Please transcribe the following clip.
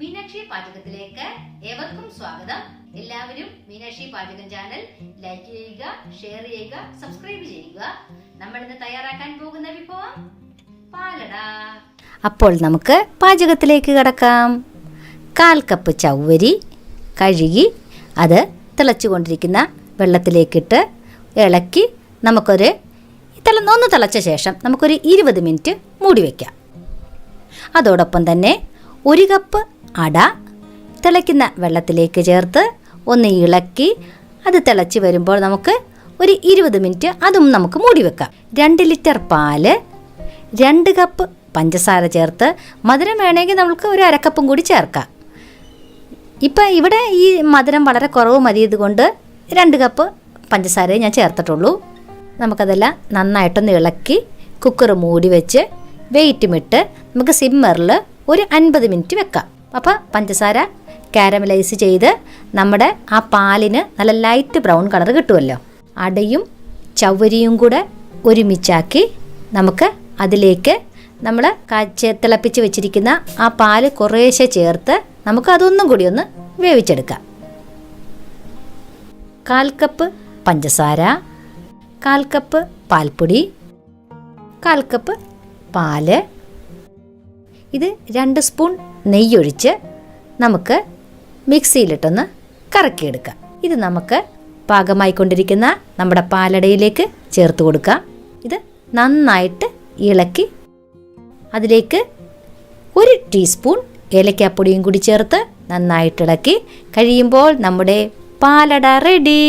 മീനാക്ഷി പാചകത്തിലേക്ക് ഏവർക്കും സ്വാഗതം. എല്ലാവരും മീനാക്ഷി പാചകം ചാനൽ ലൈക്ക് ചെയ്യുക, ഷെയർ ചെയ്യുക, സബ്സ്ക്രൈബ് ചെയ്യുക. നമ്മൾ ഇന്ന് തയ്യാറാക്കാൻ പോകുന്ന വിഭവം പാലട. അപ്പോൾ നമുക്ക് പാചകത്തിലേക്ക് കടക്കാം. 1/4 കപ്പ് ചവ്വരി കഴുകി അത് തിളച്ചുകൊണ്ടിരിക്കുന്ന വെള്ളത്തിലേക്കിട്ട് ഇളക്കി ഒന്ന് തിളച്ച ശേഷം നമുക്കൊരു 20 മിനിറ്റ് മൂടി വയ്ക്കാം. അതോടൊപ്പം തന്നെ 1 കപ്പ് അട തിളയ്ക്കുന്ന വെള്ളത്തിലേക്ക് ചേർത്ത് ഒന്ന് ഇളക്കി അത് തിളച്ച് വരുമ്പോൾ നമുക്ക് ഒരു 20 മിനിറ്റ് അതും നമുക്ക് മൂടി വെക്കാം. 2 ലിറ്റർ പാല്, 2 കപ്പ് പഞ്ചസാര ചേർത്ത്, മധുരം വേണമെങ്കിൽ നമുക്ക് ഒരു 1/2 കപ്പും കൂടി ചേർക്കാം. ഇപ്പം ഇവിടെ ഈ മധുരം വളരെ കുറവ് മതിയതുകൊണ്ട് 2 കപ്പ് പഞ്ചസാരയെ ഞാൻ ചേർത്തിട്ടുള്ളൂ. നമുക്കതെല്ലാം നന്നായിട്ടൊന്ന് ഇളക്കി കുക്കർ മൂടി വെച്ച് വെയിറ്റുമിട്ട് നമുക്ക് സിമ്മറിൽ ഒരു 50 മിനിറ്റ് വെക്കാം. അപ്പോൾ പഞ്ചസാര കാരമലൈസ് ചെയ്ത് നമ്മുടെ ആ പാലിന് നല്ല ലൈറ്റ് ബ്രൗൺ കളർ കിട്ടുമല്ലോ. അടയും ചവ്വരിയും കൂടെ ഒരുമിച്ചാക്കി നമുക്ക് അതിലേക്ക് നമ്മൾ തിളപ്പിച്ച് വെച്ചിരിക്കുന്ന ആ പാല് കുറേശ്ശെ ചേർത്ത് നമുക്ക് അതൊന്നും കൂടി ഒന്ന് വേവിച്ചെടുക്കാം. 1/4 കപ്പ് പഞ്ചസാര, 1/4 കപ്പ് പാൽപ്പൊടി, 1/4 കപ്പ് പാല്, ഇത് 2 സ്പൂൺ നെയ്യൊഴിച്ച് നമുക്ക് മിക്സിയിലിട്ടൊന്ന് കറക്കിയെടുക്കാം. ഇത് നമുക്ക് പാകമായിക്കൊണ്ടിരിക്കുന്ന നമ്മുടെ പാലടയിലേക്ക് ചേർത്ത് കൊടുക്കാം. ഇത് നന്നായിട്ട് ഇളക്കി അതിലേക്ക് 1 ടീസ്പൂൺ ഏലക്കാപ്പൊടിയും കൂടി ചേർത്ത് നന്നായിട്ട് ഇളക്കി കഴിയുമ്പോൾ നമ്മുടെ പാലട റെഡി.